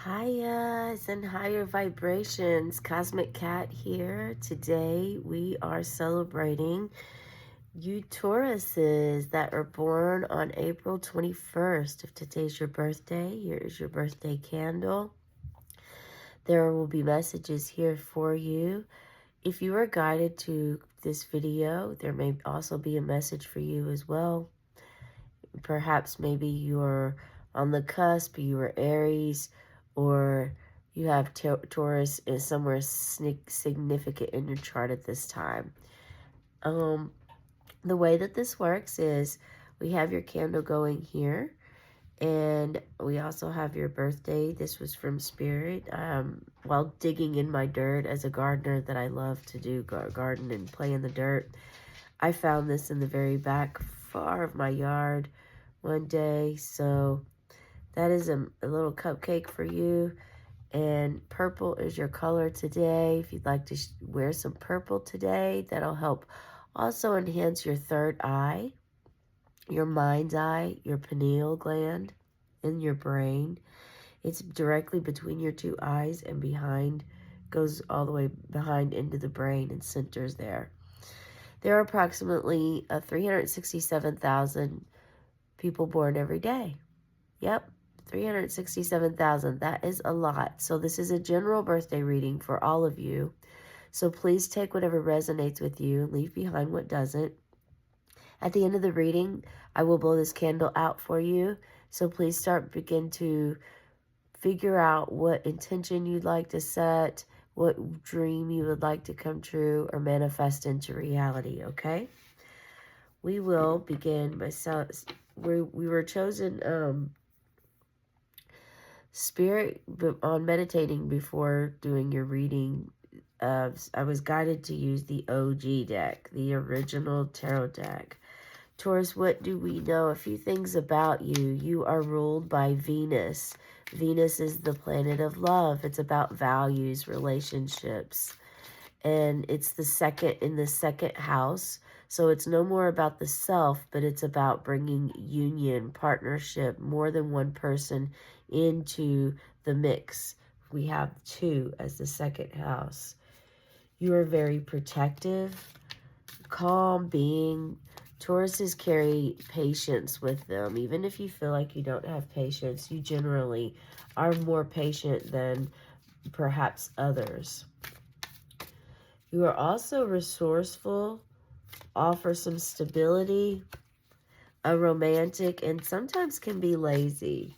Highas and higher vibrations. Cosmic Cat here. Today we are celebrating you Tauruses that are born on April 21st. If today's your birthday, here is your birthday candle. There will be messages here for you. If you are guided to this video, there may also be a message for you as well. Perhaps maybe you're on the cusp, you are Aries, or you have Taurus is somewhere significant in your chart at this time. The way that this works is we have your candle going here, and we also have your birthday. This was from Spirit. While digging in my dirt as a gardener that I love to do, garden and play in the dirt, I found this in the very back far of my yard one day. So that is a little cupcake for you. And purple is your color today. If you'd like to wear some purple today, that'll help also enhance your third eye, your mind's eye, your pineal gland in your brain. It's directly between your two eyes and behind, goes all the way behind into the brain and centers there. There are approximately 367,000 people born every day. Yep, 367,000. That is a lot. So this is a general birthday reading for all of you. So please take whatever resonates with you and leave behind what doesn't. At the end of the reading, I will blow this candle out for you. So please begin to figure out what intention you'd like to set, what dream you would like to come true or manifest into reality, okay? We will begin by we were chosen Spirit on meditating before doing your reading. I was guided to use the OG deck, the original tarot deck. Taurus, what do we know? A few things about you. You are ruled by Venus. Venus is the planet of love. It's about values, relationships. And it's in the second house. So it's no more about the self, but it's about bringing union, partnership, more than one person into the mix. We have two as the second house. You are very protective, calm being. Tauruses carry patience with them. Even if you feel like you don't have patience, you generally are more patient than perhaps others. You are also resourceful, offer some stability, a romantic, and sometimes can be lazy.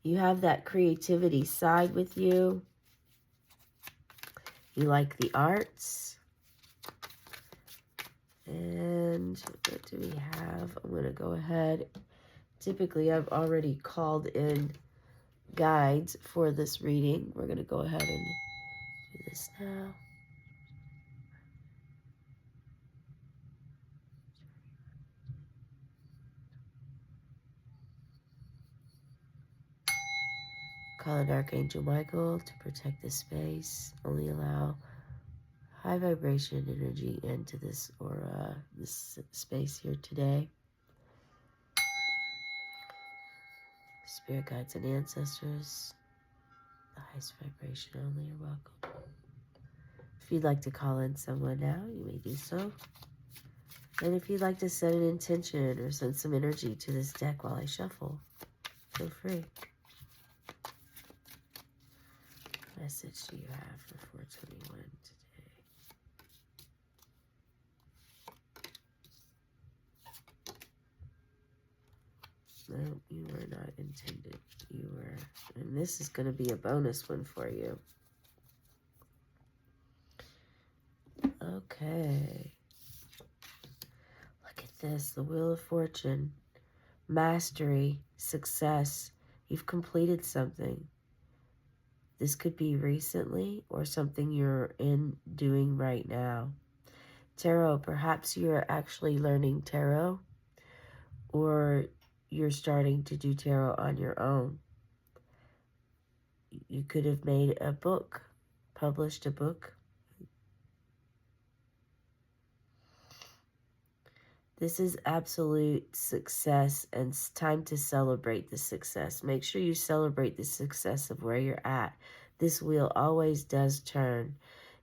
You have that creativity side with you. You like the arts. And what do we have? I'm going to go ahead. Typically, I've already called in guides for this reading. We're going to go ahead and do this now. Call in Archangel Michael to protect the space. Only allow high vibration energy into this aura, this space here today. Spirit guides and ancestors, the highest vibration only, you're welcome. If you'd like to call in someone now, you may do so. And if you'd like to set an intention or send some energy to this deck while I shuffle, feel free. What message do you have for 421 today? No, you were not intended. You were, and this is going to be a bonus one for you. Okay. Look at this, the Wheel of Fortune. Mastery, success. You've completed something. This could be recently or something you're doing right now. Tarot, perhaps you're actually learning tarot, or you're starting to do tarot on your own. You could have made a book, published a book. This is absolute success, and it's time to celebrate the success. Make sure you celebrate the success of where you're at. This wheel always does turn.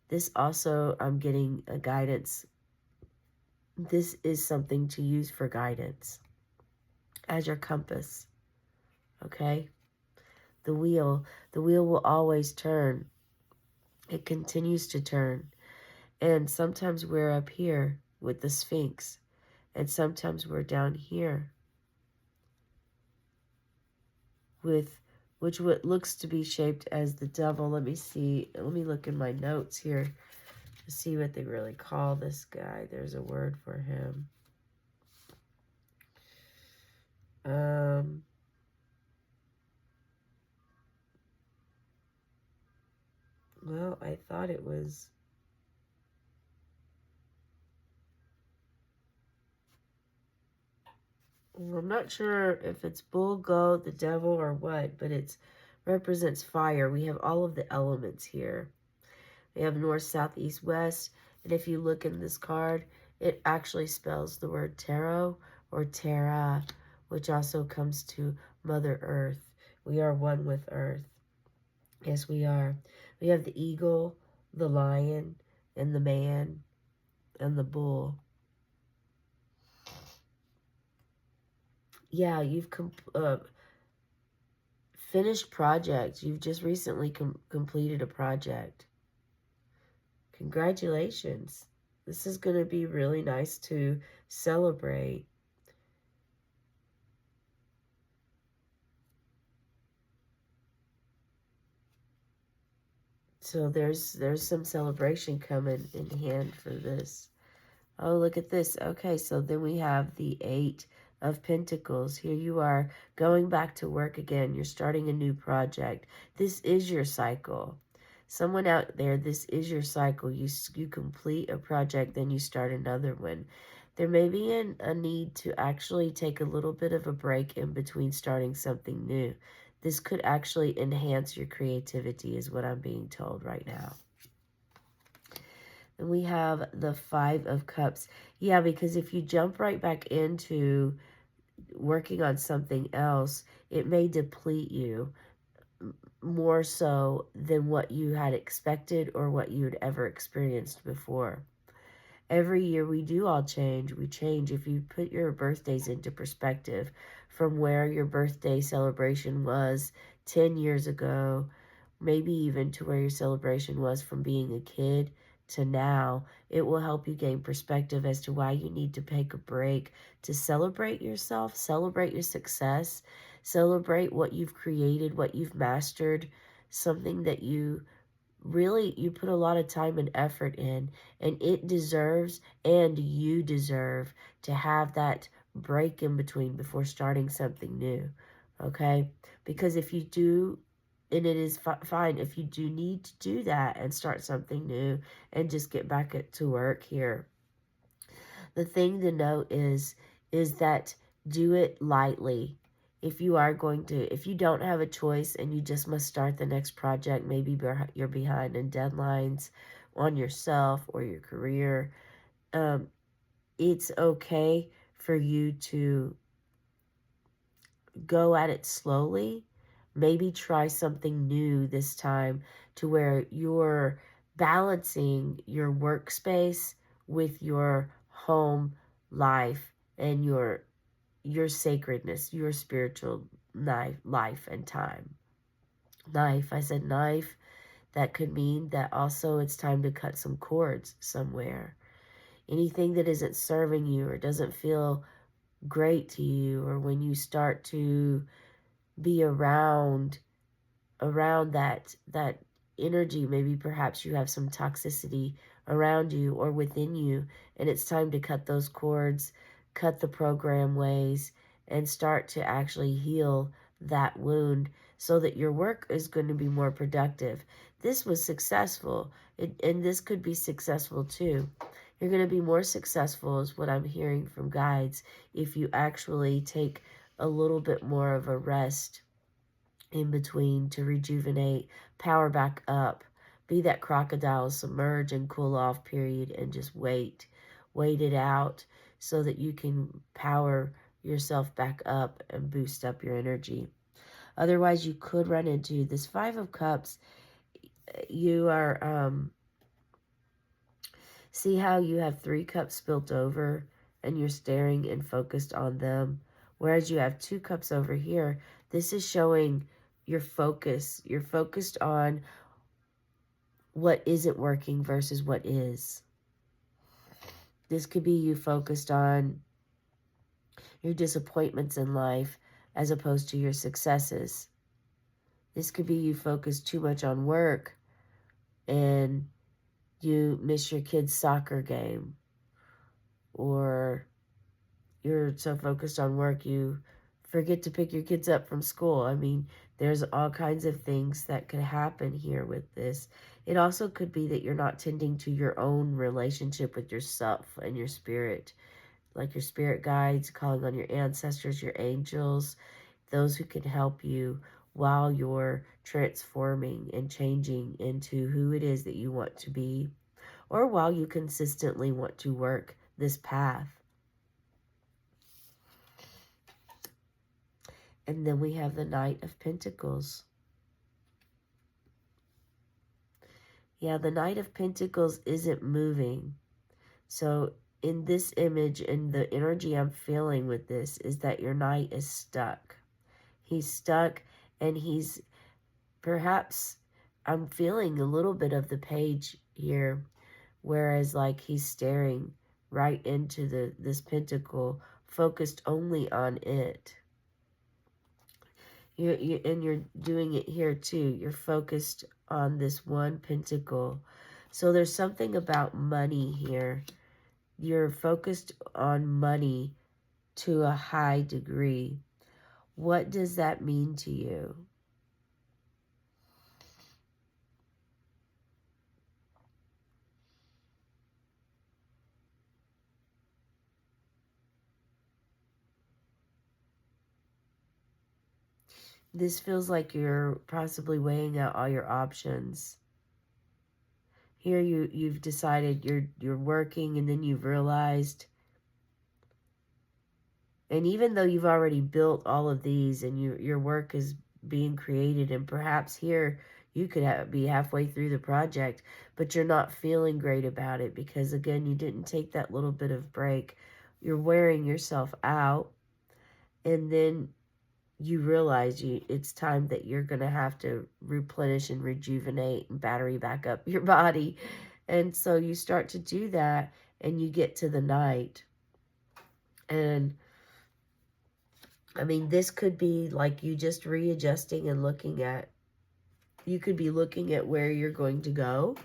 This also, I'm getting a guidance. This is something to use for guidance as your compass, okay? The wheel will always turn. It continues to turn. And sometimes we're up here with the Sphinx, and sometimes we're down here with what looks to be shaped as the devil. Let me see. Let me look in my notes here to see what they really call this guy. There's a word for him. Well, I thought it was... Well, I'm not sure if it's bull, goat, the devil, or what, but it represents fire. We have all of the elements here. We have north, south, east, west. And if you look in this card, it actually spells the word tarot or Terra, which also comes to Mother Earth. We are one with Earth. Yes, we are. We have the eagle, the lion, and the man, and the bull. Yeah, you've finished projects. You've just recently completed a project. Congratulations. This is going to be really nice to celebrate. So there's some celebration coming in hand for this. Oh, look at this. Okay, so then we have the Eight of Pentacles. Here you are going back to work again. You're starting a new project. This is your cycle. Someone out there, this is your cycle. You complete a project, then you start another one. There may be a need to actually take a little bit of a break in between starting something new. This could actually enhance your creativity is what I'm being told right now. And we have the Five of Cups. Yeah, because if you jump right back into working on something else, it may deplete you more so than what you had expected or what you had ever experienced before. Every year we do all change. We change. If you put your birthdays into perspective from where your birthday celebration was 10 years ago, maybe even to where your celebration was from being a kid to now, it will help you gain perspective as to why you need to take a break to celebrate yourself, celebrate your success, celebrate what you've created, what you've mastered, something that you put a lot of time and effort in, and it deserves, and you deserve to have that break in between before starting something new, okay? Because if you do, and it is fine if you do need to do that and start something new and just get back to work here. The thing to note is that do it lightly. If you are going to, if you don't have a choice and you just must start the next project, maybe you're behind in deadlines on yourself or your career, it's okay for you to go at it slowly. Maybe try something new this time to where you're balancing your workspace with your home life and your sacredness, your spiritual life and time. Knife, I said knife. That could mean that also it's time to cut some cords somewhere. Anything that isn't serving you or doesn't feel great to you, or when you start to be around that energy, maybe perhaps you have some toxicity around you or within you, and it's time to cut those cords, cut the program ways, and start to actually heal that wound so that your work is going to be more productive. This was successful, and this could be successful too. You're going to be more successful is what I'm hearing from guides if you actually take a little bit more of a rest in between to rejuvenate, power back up, be that crocodile, submerge and cool off period, and just wait it out so that you can power yourself back up and boost up your energy. Otherwise, you could run into this Five of Cups. You are, see how you have 3 cups spilt over and you're staring and focused on them, whereas you have 2 cups over here. This is showing your focus. You're focused on what isn't working versus what is. This could be you focused on your disappointments in life as opposed to your successes. This could be you focus too much on work and you miss your kid's soccer game, or you're so focused on work you forget to pick your kids up from school. I mean, there's all kinds of things that could happen here with this. It also could be that you're not tending to your own relationship with yourself and your spirit, like your spirit guides, calling on your ancestors, your angels, those who can help you while you're transforming and changing into who it is that you want to be, or while you consistently want to work this path. And then we have the Knight of Pentacles. Yeah, the Knight of Pentacles isn't moving. So in this image, and the energy I'm feeling with this, is that your knight is stuck. He's stuck, and he's perhaps, I'm feeling a little bit of the page here, whereas like he's staring right into this pentacle, focused only on it. And you're doing it here too. You're focused on this one pentacle. So there's something about money here. You're focused on money to a high degree. What does that mean to you? This feels like you're possibly weighing out all your options. Here you've decided you're working, and then you've realized, and even though you've already built all of these and your work is being created, and perhaps here you could be halfway through the project, but you're not feeling great about it because, again, you didn't take that little bit of break. You're wearing yourself out, and then you realize it's time that you're going to have to replenish and rejuvenate and battery back up your body. And so you start to do that, and you get to the night. And I mean, this could be like you just readjusting and looking at, you could be looking at where you're going to go.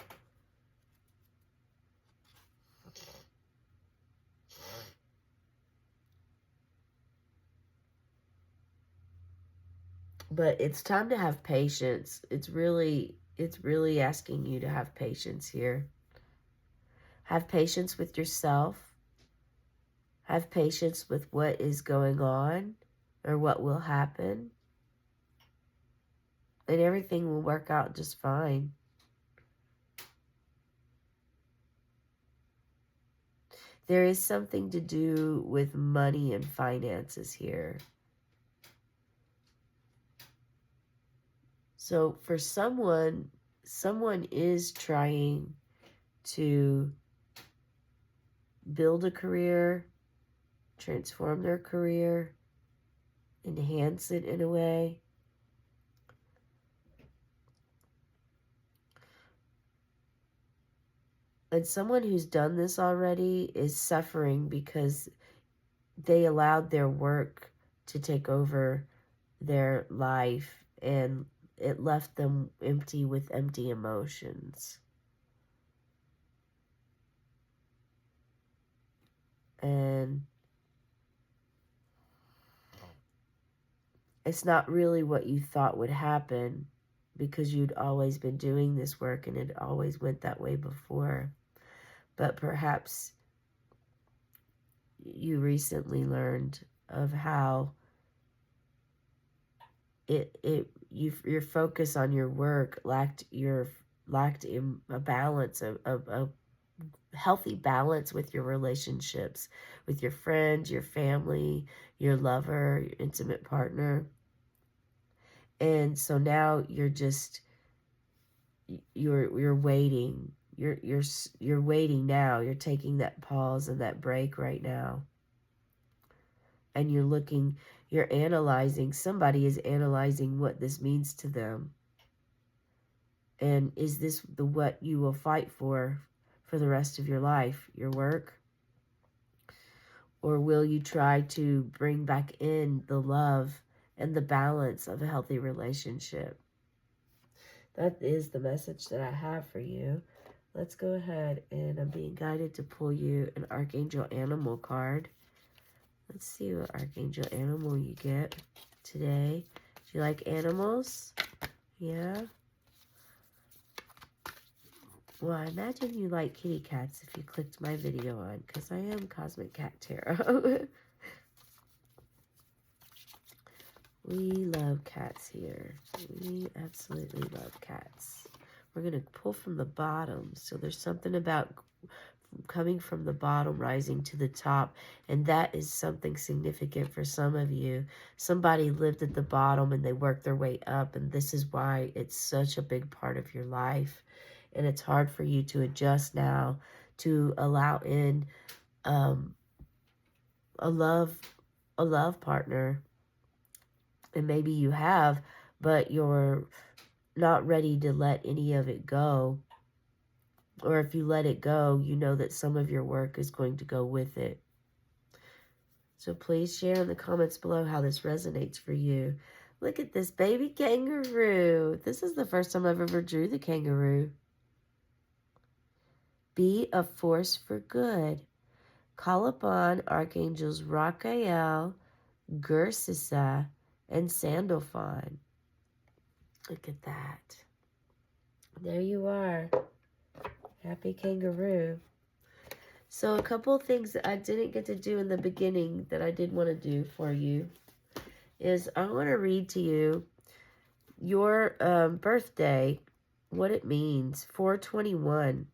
But it's time to have patience. It's really asking you to have patience here. Have patience with yourself. Have patience with what is going on or what will happen. And everything will work out just fine. There is something to do with money and finances here. So for someone is trying to build a career, transform their career, enhance it in a way. And someone who's done this already is suffering because they allowed their work to take over their life, and it left them empty with empty emotions. And it's not really what you thought would happen because you'd always been doing this work and it always went that way before. But perhaps you recently learned of how your focus on your work lacked a balance of healthy balance with your relationships, with your friends, your family, your lover, your intimate partner. And so now you're just, you're waiting. You're waiting now. You're taking that pause and that break right now. And you're looking, you're analyzing, somebody is analyzing what this means to them. And is this the what you will fight for the rest of your life, your work? Or will you try to bring back in the love and the balance of a healthy relationship? That is the message that I have for you. Let's go ahead, and I'm being guided to pull you an Archangel Animal card. Let's see what Archangel Animal you get today. Do you like animals? Yeah? Well, I imagine you like kitty cats if you clicked my video on, because I am Cosmic Cat Tarot. We love cats here. We absolutely love cats. We're going to pull from the bottom. So there's something about coming from the bottom, rising to the top. And that is something significant for some of you. Somebody lived at the bottom and they worked their way up. And this is why it's such a big part of your life. And it's hard for you to adjust now to allow in a love partner. And maybe you have, but you're not ready to let any of it go. Or if you let it go, you know that some of your work is going to go with it. So please share in the comments below how this resonates for you. Look at this baby kangaroo. This is the first time I've ever drew the kangaroo. Be a force for good. Call upon Archangels Raphael, Gursisa, and Sandalphon. Look at that. There you are. Happy kangaroo. So a couple of things that I didn't get to do in the beginning that I did want to do for you is I want to read to you your birthday, what it means, 421.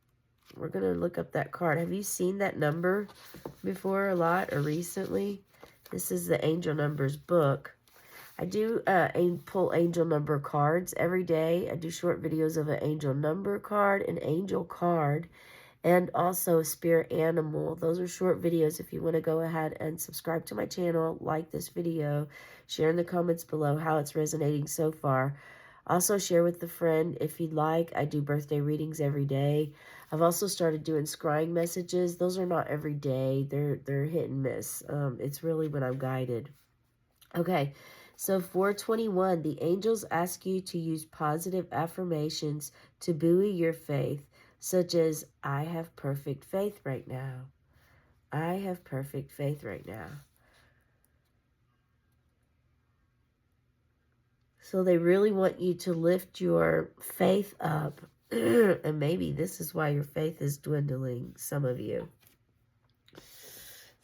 We're going to look up that card. Have you seen that number before a lot or recently? This is the Angel Numbers book. I do pull angel number cards every day. I do short videos of an angel number card, an angel card, and also a spirit animal. Those are short videos. If you want to go ahead and subscribe to my channel, like this video, share in the comments below how it's resonating so far. Also share with a friend if you'd like. I do birthday readings every day. I've also started doing scrying messages. Those are not every day. They're hit and miss. It's really when I'm guided. Okay, so 421, the angels ask you to use positive affirmations to buoy your faith, such as, I have perfect faith right now. I have perfect faith right now. So they really want you to lift your faith up. And maybe this is why your faith is dwindling, some of you.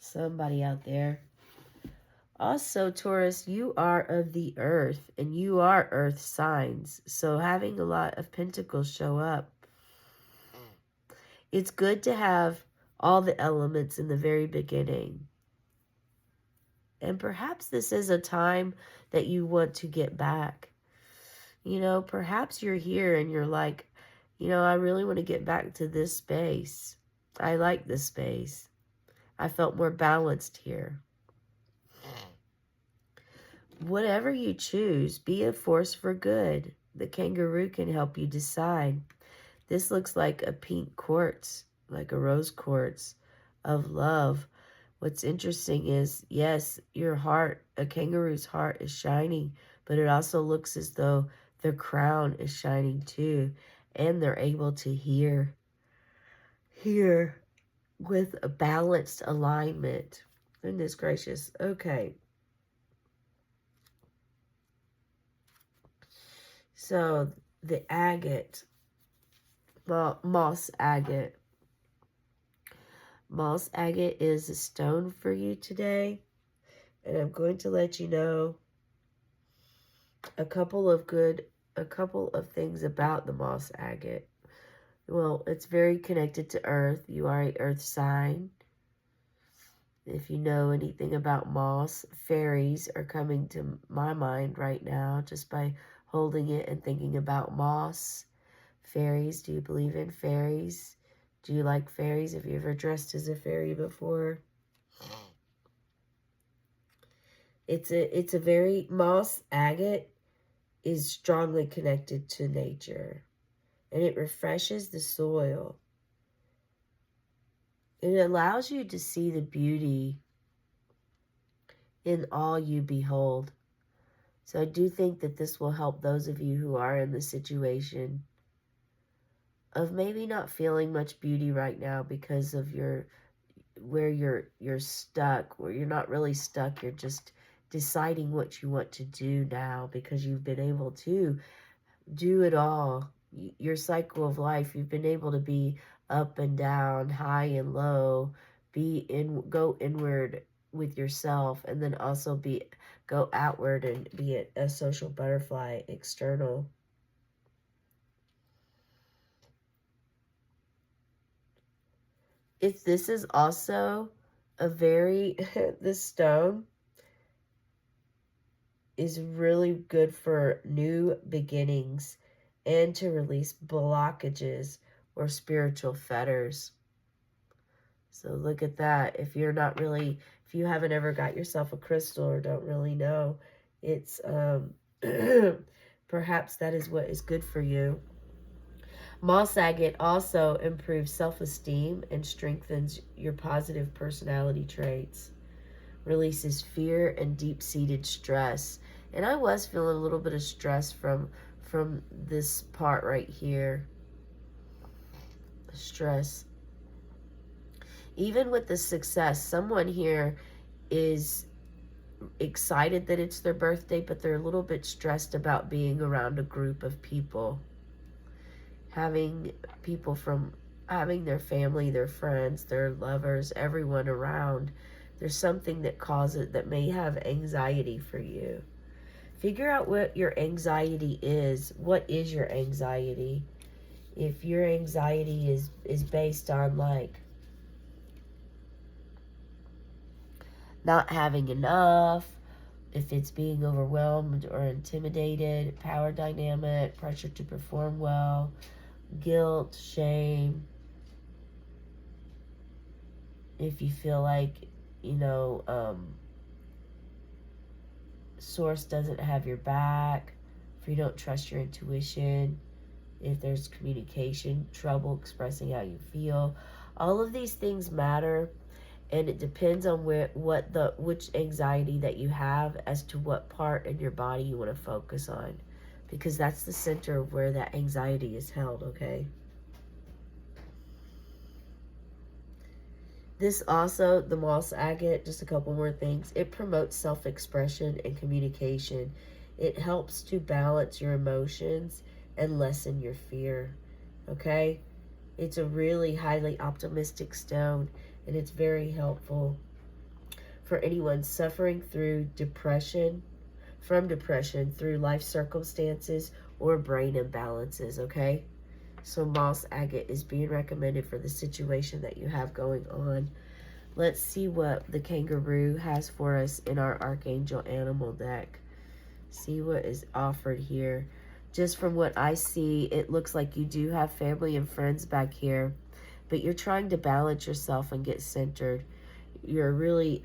Somebody out there. Also, Taurus, you are of the earth, and you are earth signs. So having a lot of pentacles show up. It's good to have all the elements in the very beginning. And perhaps this is a time that you want to get back. You know, perhaps you're here and you're like, you know, I really want to get back to this space. I like this space. I felt more balanced here. Whatever you choose, be a force for good. The kangaroo can help you decide. This looks like a pink quartz, like a rose quartz of love. What's interesting is, yes, your heart, a kangaroo's heart is shining, but it also looks as though their crown is shining too, and they're able to hear with a balanced alignment. Goodness gracious. Okay. So the agate, well, moss agate. Moss agate is a stone for you today. And I'm going to let you know a couple of things about the moss agate. Well, it's very connected to Earth. You are a Earth sign. If you know anything about moss, fairies are coming to my mind right now just by holding it and thinking about moss. Fairies, do you believe in fairies? Do you like fairies? Have you ever dressed as a fairy before? It's a very, moss agate is strongly connected to nature, and it refreshes the soil. It allows you to see the beauty in all you behold. So I do think that this will help those of you who are in the situation of maybe not feeling much beauty right now because of where you're stuck, where you're not really stuck, you're just deciding what you want to do now because you've been able to do it all. Your cycle of life, you've been able to be up and down, high and low, go inward with yourself, and then also go outward and be a social butterfly external. This is also a very this stone is really good for new beginnings and to release blockages or spiritual fetters. So look at that. If you haven't ever got yourself a crystal or don't really know, it's perhaps that is what is good for you. Moss agate also improves self-esteem and strengthens your positive personality traits, releases fear and deep-seated stress. And I was feeling a little bit of stress from this part right here. Stress. Even with the success, someone here is excited that it's their birthday, but they're a little bit stressed about being around a group of people. Having their family, their friends, their lovers, everyone around. There's something that may have anxiety for you. Figure out what your anxiety is. What is your anxiety? If your anxiety is based on like not having enough, if it's being overwhelmed or intimidated, power dynamic, pressure to perform well, guilt, shame, if you feel like, source doesn't have your back, if you don't trust your intuition, if there's communication trouble expressing how you feel, all of these things matter. And it depends on which anxiety that you have as to what part in your body you want to focus on, because that's the center of where that anxiety is held, okay? This also, the moss agate, just a couple more things. It promotes self-expression and communication. It helps to balance your emotions and lessen your fear, okay? It's a really highly optimistic stone, and it's very helpful for anyone suffering through depression, through life circumstances, or brain imbalances, okay? So moss agate is being recommended for the situation that you have going on. Let's see what the kangaroo has for us in our Archangel Animal deck. See what is offered here. Just from what I see, it looks like you do have family and friends back here, but you're trying to balance yourself and get centered. You're really,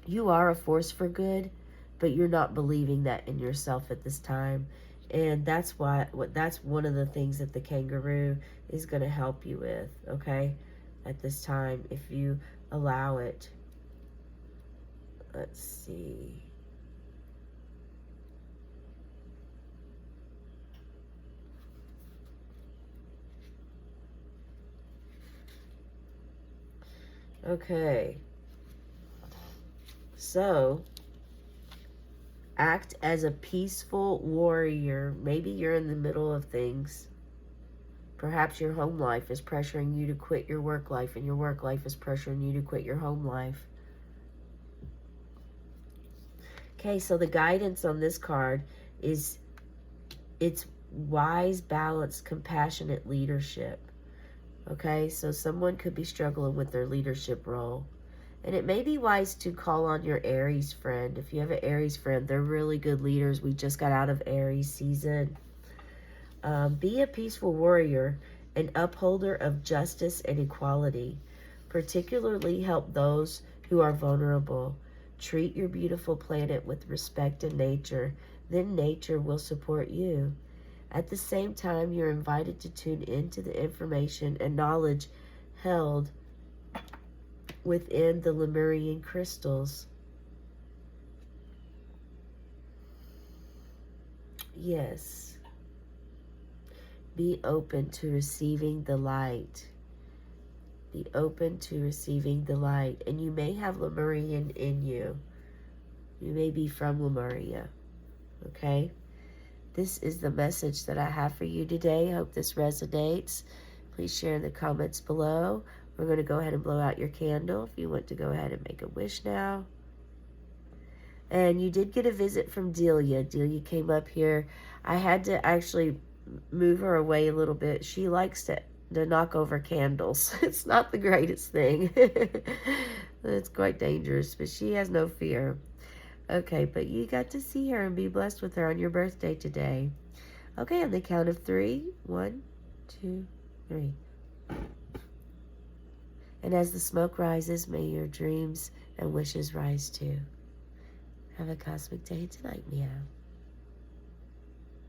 you are a force for good, but you're not believing that in yourself at this time. And that's one of the things that the kangaroo is going to help you with, okay, at this time, if you allow it. Let's see. Okay. So, act as a peaceful warrior. Maybe you're in the middle of things. Perhaps your home life is pressuring you to quit your work life, and your work life is pressuring you to quit your home life. Okay, so the guidance on this card is it's wise, balanced, compassionate leadership. Okay, so someone could be struggling with their leadership role. And it may be wise to call on your Aries friend. If you have an Aries friend, they're really good leaders. We just got out of Aries season. Be a peaceful warrior, an upholder of justice and equality. Particularly help those who are vulnerable. Treat your beautiful planet with respect and nature. Then nature will support you. At the same time, you're invited to tune into the information and knowledge held within the Lemurian crystals. Yes. Be open to receiving the light. Be open to receiving the light. And you may have Lemurian in you. You may be from Lemuria. Okay? This is the message that I have for you today. I hope this resonates. Please share in the comments below. We're going to go ahead and blow out your candle if you want to go ahead and make a wish now. And you did get a visit from Delia. Delia came up here. I had to actually move her away a little bit. She likes to knock over candles. It's not the greatest thing. It's quite dangerous, but she has no fear. Okay, but you got to see her and be blessed with her on your birthday today. Okay, on the count of 3. 1, 2, 3. And as the smoke rises, may your dreams and wishes rise too. Have a cosmic day tonight, meow.